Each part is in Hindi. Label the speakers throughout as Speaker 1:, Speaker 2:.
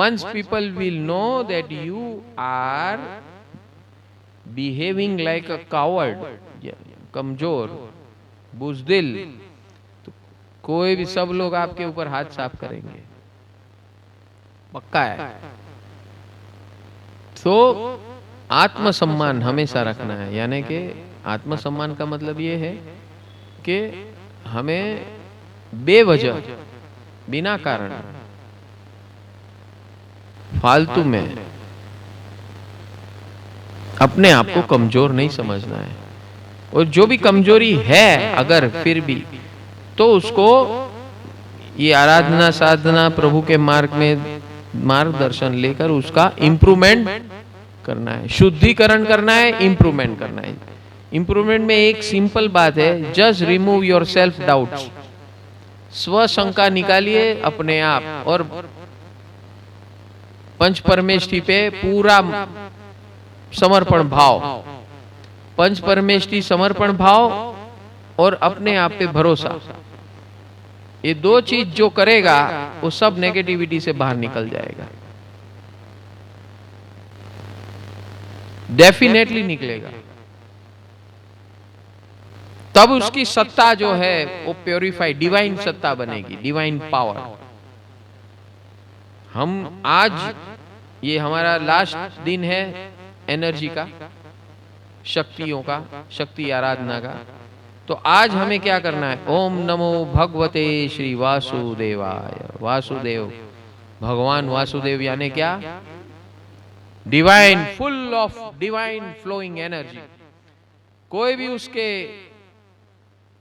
Speaker 1: once people will know that you are behaving like a coward, कमजोर, बुजदिल, तो कोई भी, सब लोग आपके ऊपर हाथ साफ करेंगे, पक्का है। तो आत्मसम्मान हमेशा रखना है, यानी कि आत्मसम्मान का मतलब ये है कि हमें बेवजह, बिना कारण, फालतू में अपने आप को कमजोर नहीं समझना है। और जो भी कमजोरी है अगर फिर भी, तो उसको ये आराधना साधना प्रभु के मार्ग में मार्गदर्शन लेकर उसका इम्प्रूवमेंट करना है, शुद्धिकरण करना है, इम्प्रूवमेंट करना है। इम्प्रूवमेंट में एक सिंपल बात है, just remove your self doubts, स्व शंका निकालिए अपने आप, और पंच परमेष्ठी पे पूरा समर्पण भाव, पंच परमेष्ठी समर्पण भाव और अपने आप पे भरोसा, ये दो चीज जो करेगा वो सब नेगेटिविटी से बाहर निकल जाएगा, डेफिनेटली निकलेगा। तब उसकी सत्ता जो है वो प्योरीफाई डिवाइन सत्ता बनेगी, डिवाइन पावर। हम आज, ये हमारा लास्ट दिन है एनर्जी का, शक्तियों का, शक्ति आराधना का। तो आज हमें क्या करना है? ओम नमो भगवते श्री वासुदेवाय। वासुदेव, भगवान वासुदेव यानी क्या? Divine, full of divine flowing energy. कोई भी उसके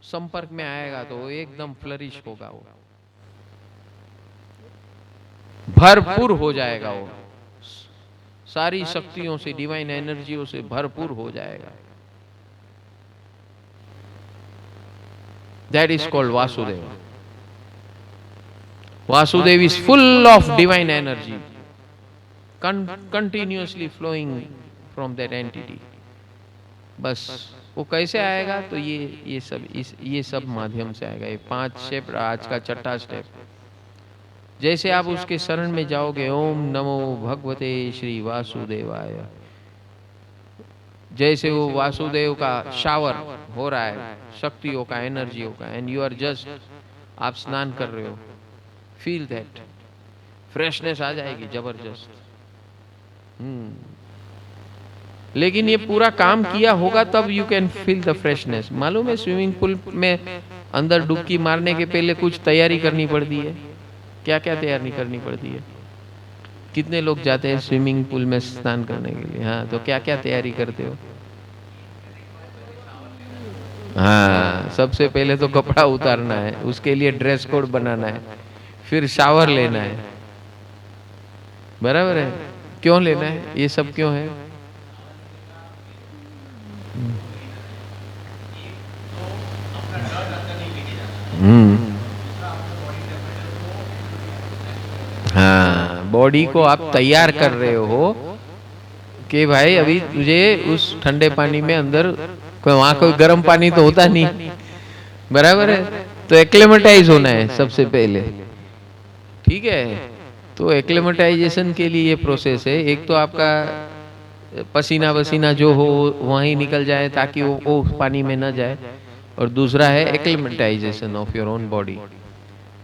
Speaker 1: संपर्क में आएगा तो एकदम फ्लरिश होगा, वो भरपूर हो जाएगा, वो सारी शक्तियों से, डिवाइन एनर्जियों से भरपूर हो जाएगा। That is called Vasudev. Vasudev is full of divine energy, continuously flowing from that entity. बस वो कैसे आएगा? तो ये सब माध्यम से आएगा। ये 5 स्टेप, आज का 6ठा स्टेप। जैसे आप उसके शरण में जाओगे, ओम नमो भगवते श्री वासुदेवाय, जैसे वो वासुदेव का शावर हो रहा है, शक्तियों का, एनर्जियों का, एंड यू आर जस्ट, आप स्नान कर रहे हो, फील दैट फ्रेशनेस आ जाएगी जबरदस्त। लेकिन ये पूरा काम किया होगा तब you can feel the freshness. मालूम है, स्विमिंग पूल में अंदर डुबकी मारने के पहले कुछ तैयारी करनी पड़ती है। क्या क्या तैयारी करनी पड़ती है? कितने लोग जाते हैं स्विमिंग पूल में स्नान करने के लिए? हाँ, तो क्या क्या तैयारी करते हो? हाँ, सबसे पहले तो कपड़ा उतारना है, उसके लिए ड्रेस कोड बनाना है, फिर शावर लेना है। बराबर है? क्यों लेना है? ये सब क्यों है? हाँ, बॉडी को आप तैयार कर रहे हो कि भाई अभी तुझे उस ठंडे पानी में अंदर, वहां कोई गर्म पानी तो होता नहीं, बराबर है? तो एक्लेमेटाइज होना है सबसे पहले, ठीक है? तो एक्लेमेटाइजेशन के लिए ये प्रोसेस है। एक तो आपका पसीना वसीना जो हो वहीं निकल जाए ताकि वो पानी में न जाए, और दूसरा है acclimatisation of your own body,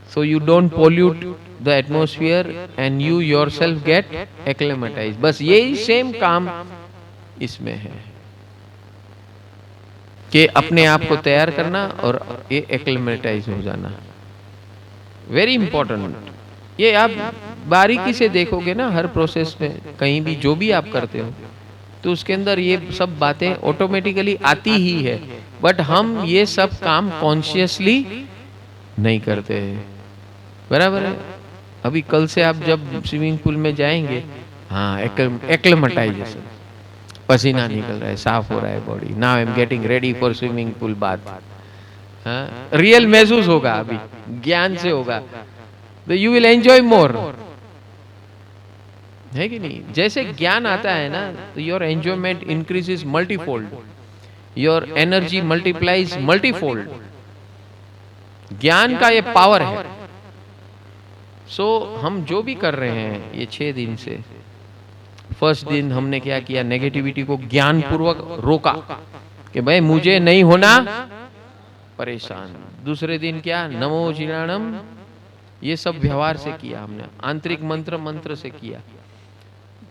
Speaker 1: so you don't pollute the atmosphere and you yourself get acclimatized। बस यही सेम काम इसमें है कि अपने आप को तैयार करना और ये एक्लेमेटाइज हो जाना। Very important. ये आप बारीकी से देखोगे ना हर प्रोसेस में, कहीं भी जो भी आप करते हो, तो उसके अंदर ये सब बातें ऑटोमेटिकली आती ही है, बट हम ये सब काम कॉन्शियसली नहीं करते हैं। बराबर है? अभी कल से आप जब स्विमिंग पूल में जाएंगे, हाँ, एक्लेमेटाइजेशन, पसीना निकल रहा है, साफ हो रहा है body, now I am getting ready for swimming pool bath. हाँ, रियल महसूस होगा, अभी ज्ञान से होगा, तो यू विल एंजॉय मोर, है कि नहीं? जैसे ज्ञान आता है ना, तो your enjoyment increases multifold, your energy multiplies multifold. ज्ञान का ये पावर है। सो हम जो भी कर रहे हैं ये 6 दिन से, फर्स्ट दिन हमने क्या किया, नेगेटिविटी को ज्ञान पूर्वक रोका कि भाई मुझे नहीं होना परेशान। दूसरे दिन क्या, नमो जिनाणम, ये सब व्यवहार से किया हमने, आंतरिक मंत्र से किया।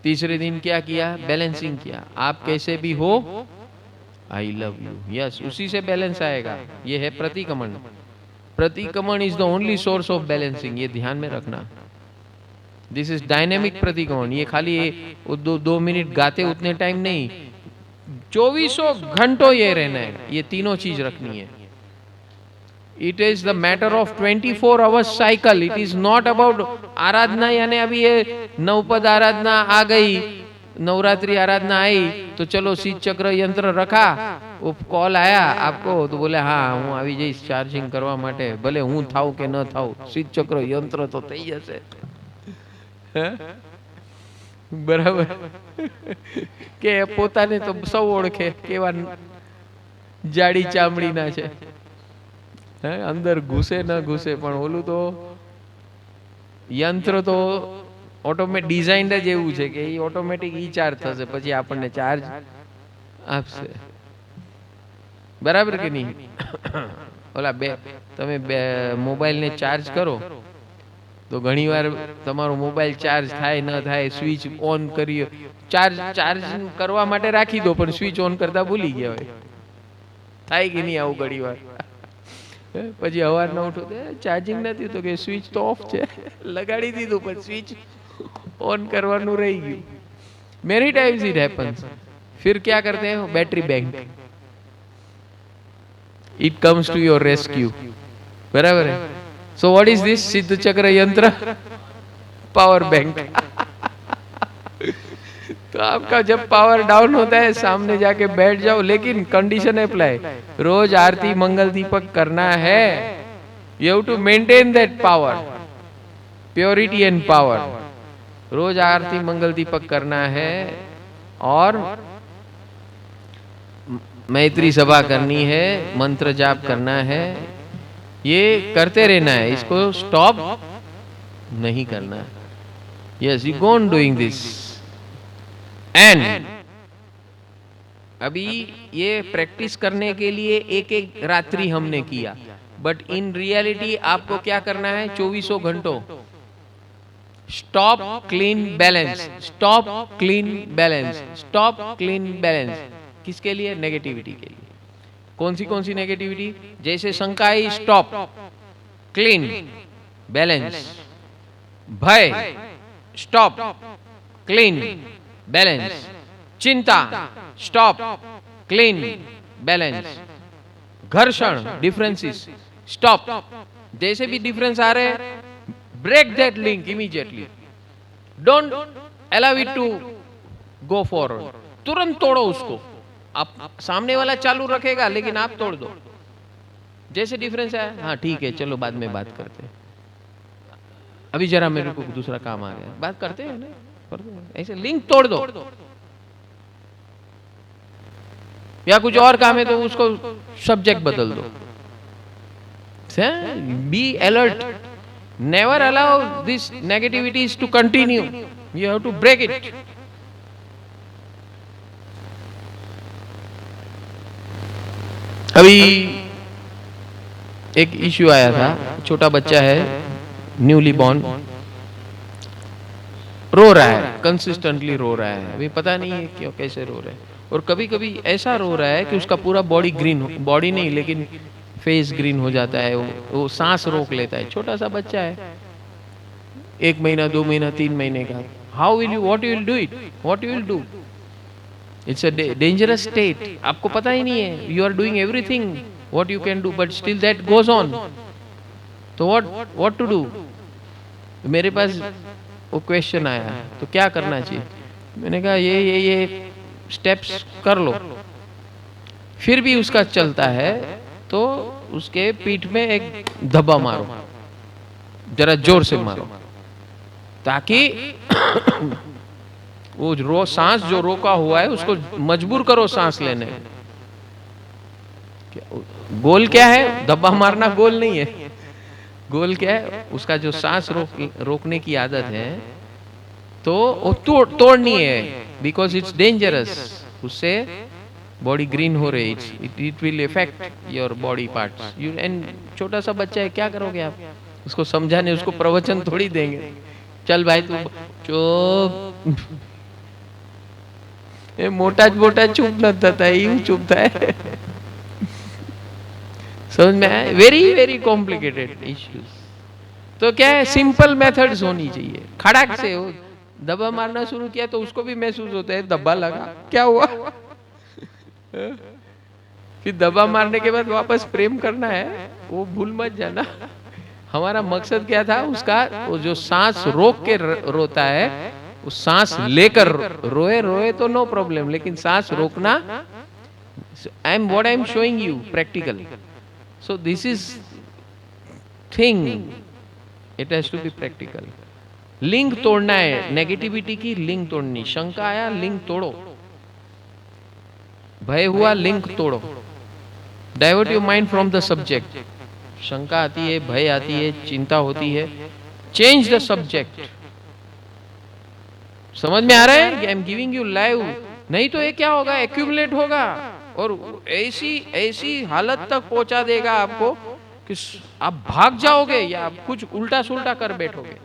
Speaker 1: तीसरे दिन क्या किया, बैलेंसिंग किया, आप कैसे भी हो आई लव यू, यस, उसी से बैलेंस आएगा। ये है प्रतिक्रमण। Pratikraman is the only source of balancing, ये ध्यान में रखना। दिस इज डायनेमिक प्रतिक्रमण। ये खाली 2 मिनट गाते उतने टाइम नहीं, 24 घंटों ये रहना है, ये तीनों चीज रखनी है। It is the matter of 24 hours cycle. It is not about aradhana, यानी अभी ये नवपद आराधना आ गई, नवरात्रि आराधना आई तो चलो शीत चक्र यंत्र रखा, वो कॉल आया आपको तो बोले हाँ हूँ આવી જઈશ ચાર્જિંગ કરવા માટે, ભલે હું થાઉં કે ન થાઉં, शीत चक्र यंत्र तो થઈ જશે। બરાબર કે પોતાને તો સૌ ઓળખે કેવા જાડી ચામડીના છે, અંદર ઘૂસે ન ઘૂસે, પણ ઓલું તો યંત્ર તો ઓટોમેટિક ડિઝાઇન જ એવું છે કે એ ઓટોમેટિક ઈ ચાર્જ થશે, પછી આપણને ચાર્જ આપશે। બરાબર કે નહીં? ઓલા તમે મોબાઈલ ને ચાર્જ કરો તો ઘણીવાર તમારો મોબાઈલ ચાર્જ થાય ન થાય, સ્વિચ ઓન કરી ચાર્જ કરવા માટે રાખી દો પણ સ્વિચ ઓન કરતા ભૂલી ગયા હોય, થાય કે નહીં આવું ઘણીવાર? પછી સવારના ઉઠો ચાર્જિંગ નથી તો કે સ્વિચ તો ઓફ છે, લગાડી દીધું પણ સ્વિચ ऑन करवानू रही गયું। Many times it happens. फिर क्या करते हैं, battery bank, it comes to your rescue. बराबर है? So what is this Siddha Chakra Yantra? Power bank. तो आपका जब पावर डाउन होता है सामने जाके बैठ जाओ, लेकिन कंडीशन अप्लाई, रोज आरती मंगल दीपक करना है। You have to maintain that power, purity and power. रोज आरती मंगल दीपक करना है और मैत्री सभा करनी है, मंत्र जाप करना है, ये करते रहना है, इसको स्टॉप नहीं करना। Yes, you go on doing this. And अभी ये प्रैक्टिस करने के लिए एक एक रात्रि हमने किया, बट इन रियलिटी आपको क्या करना है, 24 घंटों stop clean balance, stop clean balance, stop clean balance. किसके लिए? नेगेटिविटी के लिए। कौन सी नेगेटिविटी? जैसे शंकाई, स्टॉप क्लीन बैलेंस। भय, स्टॉप क्लीन बैलेंस। चिंता, स्टॉप क्लीन बैलेंस। घर्षण, डिफरेंसेस, स्टॉप। जैसे भी डिफरेंस आ रहे हैं, break that link immediately, don't allow it to go forward, तुरंत तोड़ो उसको। आप सामने वाला चालू रखेगा लेकिन आप तोड़ दो। जैसे डिफरेंस है, हाँ ठीक है चलो बाद में बात करते हैं, अभी जरा मेरे को दूसरा काम आ गया, बात करते हैं ना, ऐसे लिंक तोड़ दो। या कुछ और काम है तो उसको सब्जेक्ट बदल दो। Be alert, never allow this negativities to continue, you have to break it। अभी एक इश्यू आया था, छोटा बच्चा है न्यूली बॉर्न, रो रहा है, कंसिस्टेंटली रो रहा है, अभी पता नहीं है क्यों कैसे रो रहा है, और कभी कभी ऐसा रो रहा है कि उसका पूरा बॉडी ग्रीन, बॉडी नहीं लेकिन फेस ग्रीन हो जाता है, वो सांस रोक लेता है। छोटा सा बच्चा है, 1 महीना 2 महीना 3 महीने का। How will you, what you will do it, what you will do? It's a dangerous state, आपको पता ही नहीं है, you are doing everything what you can do, but still that goes on. तो व्हाट टू डू? मेरे पास वो क्वेश्चन आया, तो क्या करना चाहिए? मैंने कहा ये स्टेप्स कर लो। फिर भी उसका चलता है तो उसके पीठ में एक धब्बा मारो, जरा जोर से मारो, ताकि वो सांस जो रोका हुआ है उसको मजबूर करो सांस लेने। गोल क्या है? धब्बा मारना गोल नहीं है, गोल क्या है, उसका जो सांस रोकने की आदत है तो वो तोड़नी है, बिकॉज इट्स डेंजरस। उससे बॉडी ग्रीन हो रही, it will effect your body parts you. And छोटा सा बच्चा है, क्या करोगे आप उसको समझाने, उसको प्रवचन थोड़ी देंगे, चल भाई तू चुप। ये मोटा मोटा चुप न था, यूं चुप था। समझ में आया? Very very complicated issues. तो क्या है, सिंपल मेथड्स होनी चाहिए। खड़ाक से हो दबा मारना शुरू किया तो उसको भी महसूस होता है दब्बा लगा, क्या हुआ। फिर दबा मारने के बाद वापस प्रेम करना है, वो भूल मत जाना। हमारा मकसद क्या था उसका, वो जो सांस रोक के रोता है, वो सांस लेकर रोए रोए तो नो प्रॉब्लम, लेकिन सांस रोकना, I am showing you practical. So this is thing, it has to be practical. Link तोड़ना है, नेगेटिविटी की लिंक तोड़नी। शंका आया, लिंक तोड़ो। भय हुआ, लिंक तोड़ो। Divert your mind from the subject. शंका आती है, भय आती है, चिंता होती है, चेंज द सब्जेक्ट। समझ में आ रहा है कि I am giving you live. नहीं तो ये क्या होगा, एक्यूमुलेट होगा और ऐसी ऐसी हालत तक पहुंचा देगा आपको कि आप भाग जाओगे या आप कुछ उल्टा सुल्टा कर बैठोगे।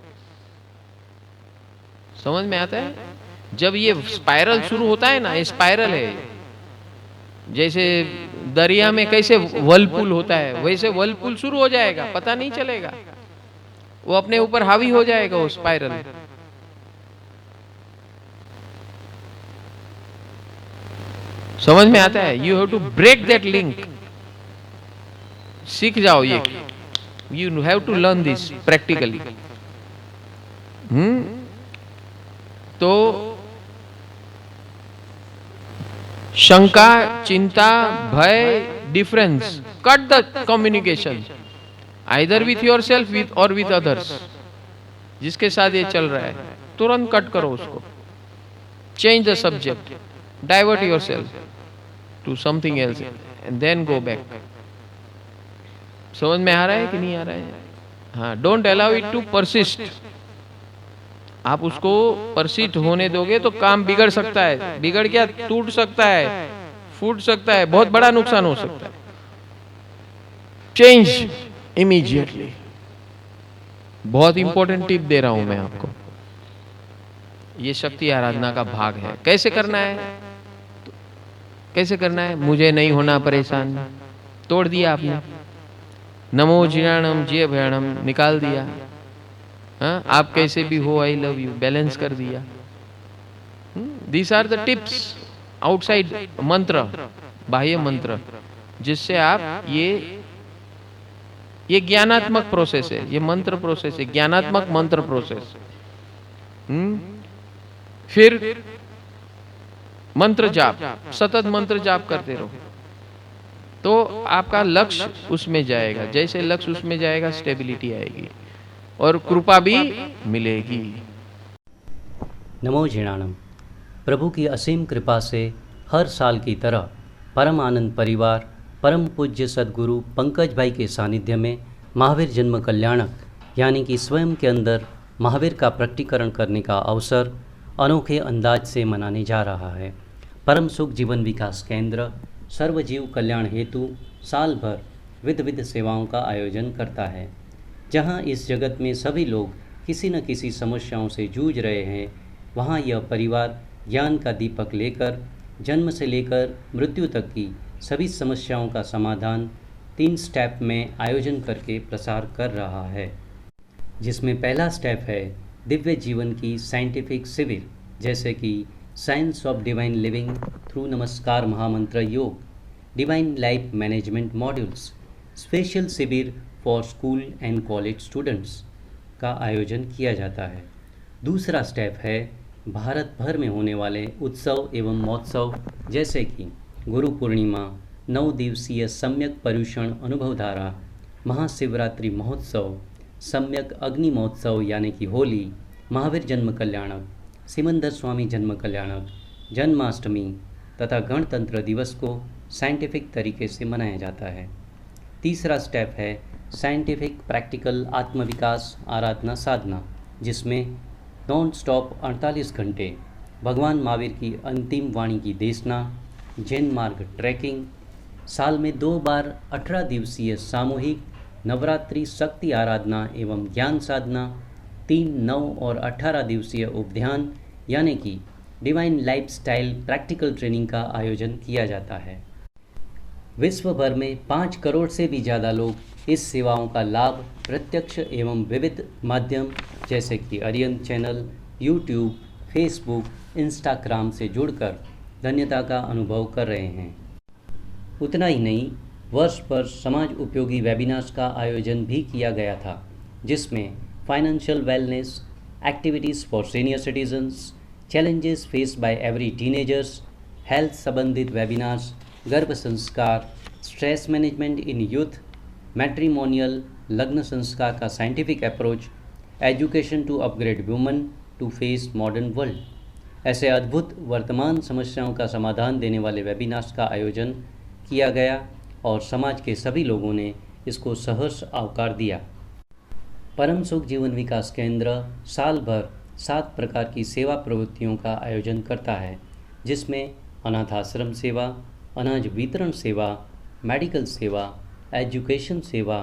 Speaker 1: समझ में आता है? जब ये स्पाइरल शुरू होता है ना, ये स्पाइरल है, जैसे दरिया में कैसे वर्लपूल होता है, वैसे वर्लपूल शुरू हो जाएगा, पता नहीं चलेगा, वो अपने ऊपर हावी हो जाएगा वो स्पाइरल। समझ में आता है? You have to break that link. सीख जाओ ये, you have to learn this practically. तो शंका, चिंता, भय, difference, cut the communication either with yourself with और विथ अदर्स। जिसके साथ ये चल रहा है तुरंत कट करो उसको। Change the subject, divert yourself to something else and then go back. समझ में आ रहा है कि नहीं आ रहा है? हाँ, don't allow it to persist. आप उसको परसिस्ट होने दोगे तो काम बिगड़ सकता है। बिगड़ क्या, टूट सकता है, फूट सकता है, बहुत बड़ा नुकसान हो सकता है। Change immediately. बहुत इंपॉर्टेंट टिप दे रहा हूं मैं आपको। ये शक्ति आराधना का भाग है। कैसे करना है? कैसे करना है? मुझे नहीं होना परेशान, तोड़ दिया आपने। नमो जिणाणम जिय भयाणम निकाल दिया। हाँ, आप कैसे भी हो, आई लव यू बैलेंस कर दिया। These are the tips outside mantra, बाह्य मंत्र, जिससे आप ये ज्ञानात्मक प्रोसेस है, ये मंत्र प्रोसेस है, ज्ञानात्मक मंत्र प्रोसेस। फिर मंत्र जाप, सतत मंत्र जाप करते रहो तो आपका लक्ष्य उसमें जाएगा। जैसे लक्ष्य उसमें जाएगा, स्टेबिलिटी आएगी और कृपा भी मिलेगी।
Speaker 2: नमो जिणाणम। प्रभु की असीम कृपा से हर साल की तरह परम आनंद परिवार परम पूज्य सद्गुरु पंकज भाई के सानिध्य में महावीर जन्म कल्याणक यानी कि स्वयं के अंदर महावीर का प्रकटीकरण करने का अवसर अनोखे अंदाज से मनाने जा रहा है। परम सुख जीवन विकास केंद्र सर्वजीव कल्याण हेतु साल भर विविध सेवाओं का आयोजन करता है। जहां इस जगत में सभी लोग किसी न किसी समस्याओं से जूझ रहे हैं, वहां यह परिवार ज्ञान का दीपक लेकर जन्म से लेकर मृत्यु तक की सभी समस्याओं का समाधान 3 स्टेप में आयोजन करके प्रसार कर रहा है। जिसमें पहला स्टेप है दिव्य जीवन की साइंटिफिक शिविर, जैसे कि science of divine living through Namaskar Mahamantra yoga, divine life management modules, special शिविर for school and college students का आयोजन किया जाता है। दूसरा स्टेप है भारत भर में होने वाले उत्सव एवं महोत्सव, जैसे कि गुरु पूर्णिमा, 9 दिवसीय सम्यक पर्युषण अनुभवधारा, महाशिवरात्रि महोत्सव, सम्यक अग्नि महोत्सव यानी कि होली, महावीर जन्म कल्याणक, सिमंदर स्वामी जन्म कल्याणक, जन्माष्टमी तथा गणतंत्र दिवस को साइंटिफिक तरीके से मनाया जाता है। तीसरा स्टेप है साइंटिफिक प्रैक्टिकल आत्मविकास आराधना साधना, जिसमें नॉन स्टॉप 48 घंटे भगवान महावीर की अंतिम वाणी की देशना, जैन मार्ग ट्रैकिंग, साल में 2 बार 18 दिवसीय सामूहिक नवरात्रि शक्ति आराधना एवं ज्ञान साधना, 3, 9 और 18 दिवसीय उपध्यान यानी कि डिवाइन लाइफस्टाइल प्रैक्टिकल ट्रेनिंग का आयोजन किया जाता है। विश्व भर में 5 करोड़ से भी ज़्यादा लोग इस सेवाओं का लाभ प्रत्यक्ष एवं विविध माध्यम जैसे कि Arihant channel, YouTube, Facebook, Instagram से जुड़कर धन्यता का अनुभव कर रहे हैं। उतना ही नहीं, वर्ष पर समाज उपयोगी वेबिनार्स का आयोजन भी किया गया था, जिसमें financial wellness, activities for senior citizens, challenges faced by every teenagers, health संबंधित वेबिनार्स, गर्भ संस्कार, stress management in youth, matrimonial लग्न संस्कार का scientific approach, education to upgrade woman to face modern world, ऐसे अद्भुत वर्तमान समस्याओं का समाधान देने वाले वेबिनार्स का आयोजन किया गया और समाज के सभी लोगों ने इसको सहर्ष आवकार दिया। परम सुख जीवन विकास केंद्र साल भर 7 प्रकार की सेवा प्रवृत्तियों का आयोजन करता है, जिसमें अनाथ आश्रम सेवा, अनाज वितरण सेवा, मेडिकल सेवा, एजुकेशन सेवा,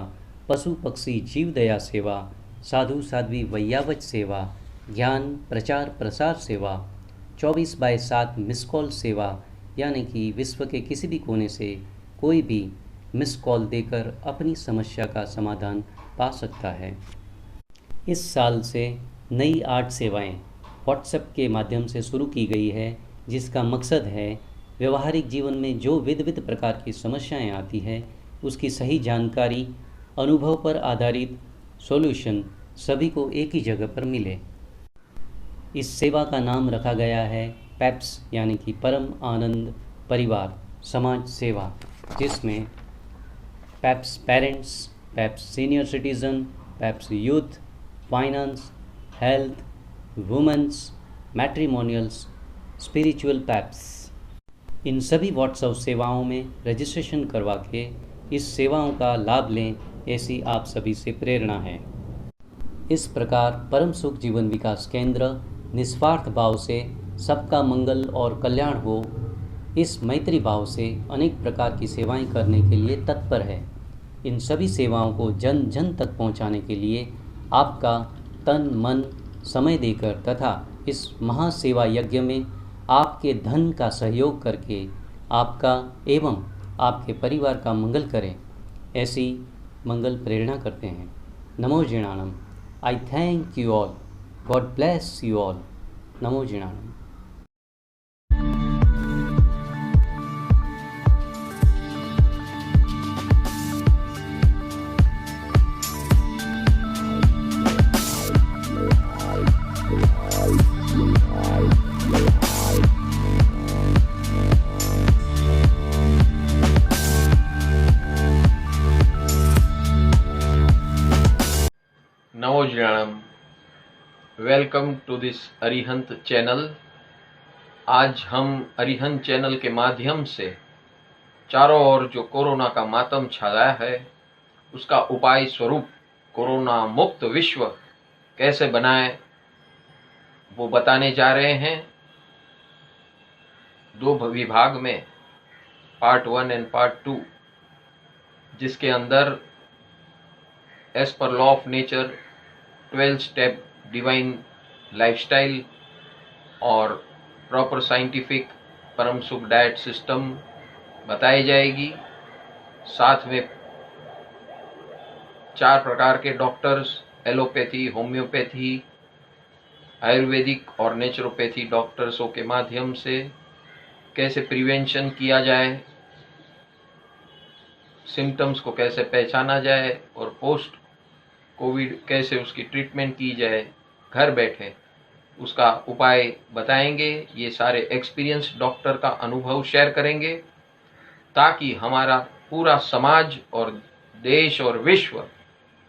Speaker 2: पशु पक्षी जीव दया सेवा, साधु साध्वी वैयावच सेवा, ज्ञान प्रचार प्रसार सेवा, 24/7 मिस कॉल सेवा यानी कि विश्व के किसी भी कोने से कोई भी मिस कॉल देकर अपनी समस्या का समाधान पा सकता है। इस साल से नई 8 सेवाएं व्हाट्सएप के माध्यम से शुरू की गई है, जिसका मकसद है व्यवहारिक जीवन में जो विविध प्रकार की समस्याएं आती हैं उसकी सही जानकारी, अनुभव पर आधारित सॉल्यूशन सभी को एक ही जगह पर मिले। इस सेवा का नाम रखा गया है पैप्स यानी कि परम आनंद परिवार समाज सेवा, जिसमें Paps parents, Paps senior citizen, Paps youth, finance, health, women's, matrimonials, spiritual Paps, इन सभी व्हाट्सएप सेवाओं में रजिस्ट्रेशन करवा के इस सेवाओं का लाभ लें, ऐसी आप सभी से प्रेरणा है। इस प्रकार परम सुख जीवन विकास केंद्र निस्वार्थ भाव से सबका मंगल और कल्याण हो, इस मैत्री भाव से अनेक प्रकार की सेवाएं करने के लिए तत्पर है। इन सभी सेवाओं को जन जन तक पहुंचाने के लिए आपका तन मन समय देकर तथा इस महासेवा यज्ञ में आपके धन का सहयोग करके आपका एवं आपके परिवार का मंगल करें, ऐसी मंगल प्रेरणा करते हैं। नमो जिणाणम। I thank you all. God bless you all. Namo Jinanam.
Speaker 1: नमो जिणाणम। Welcome to this Arihant channel. आज हम अरिहंत चैनल के माध्यम से चारों ओर जो कोरोना का मातम छाया है उसका उपाय स्वरूप कोरोना मुक्त विश्व कैसे बनाएं वो बताने जा रहे हैं। 2 विभाग में पार्ट 1 एंड पार्ट 2, जिसके अंदर as per law of nature 12 step divine lifestyle और प्रॉपर साइंटिफिक परम सुख डाइट सिस्टम बताई जाएगी। साथ में 4 प्रकार के डॉक्टर्स, एलोपैथी, होम्योपैथी, आयुर्वेदिक और नेचुरोपैथी डॉक्टर्सों के माध्यम से कैसे प्रिवेंशन किया जाए, सिम्टम्स को कैसे पहचाना जाए और पोस्ट कोविड कैसे उसकी ट्रीटमेंट की जाए घर बैठे, उसका उपाय बताएंगे। ये सारे एक्सपीरियंस डॉक्टर का अनुभव शेयर करेंगे ताकि हमारा पूरा समाज और देश और विश्व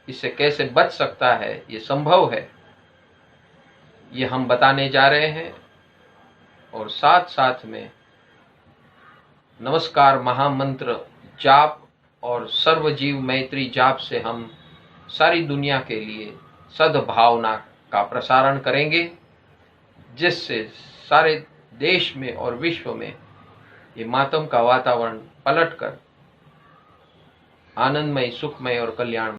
Speaker 1: इससे कैसे बच सकता है, ये संभव है, ये हम बताने जा रहे हैं। और साथ साथ में नमस्कार महामंत्र जाप और सर्वजीव मैत्री जाप से हम सारी दुनिया के लिए सद्भावना का प्रसारण करेंगे, जिससे सारे देश में और विश्व में ये मातम का वातावरण पलटकर आनंदमय, सुखमय और कल्याण